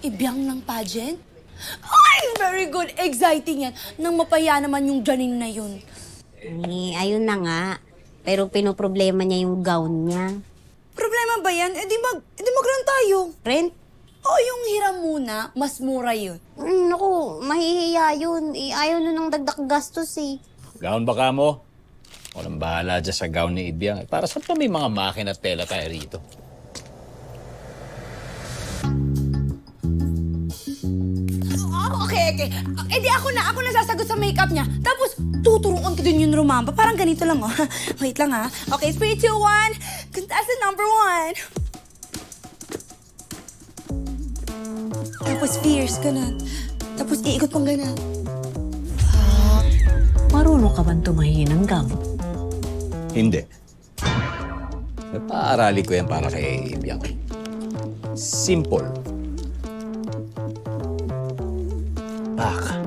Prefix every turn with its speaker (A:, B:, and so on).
A: Ibiyang ng pageant? Ay, very good. Exciting yan. Nang mapaya naman yung Janine na yun.
B: Ayun na nga. Pero pinoproblema niya yung gown niya.
A: Problema ba yan? Edi mag-run tayo.
B: Rent?
A: Oo, yung hiram muna, mas mura yun.
B: Naku, mahihiya yun. Ayaw nun ng dagdag gastos eh.
C: Gown baka mo? Walang bahala dyan sa gown ni Ibiang. Para saan pa may mga makina at tela tayo rito?
A: Okay. Eh di ako na sasagot sa makeup niya. Tapos, tuturuan ko din yung rumamba. Parang ganito lang, oh. Wait lang, ha. Okay, 3, 2, 1. Contestant number 1. Tapos fierce, ganun. Tapos iikot pang ganun.
D: Marunong ka bang tumahi ng gamot?
C: Hindi. Paarali ko yan para kay Ibiang. Simple. Baka.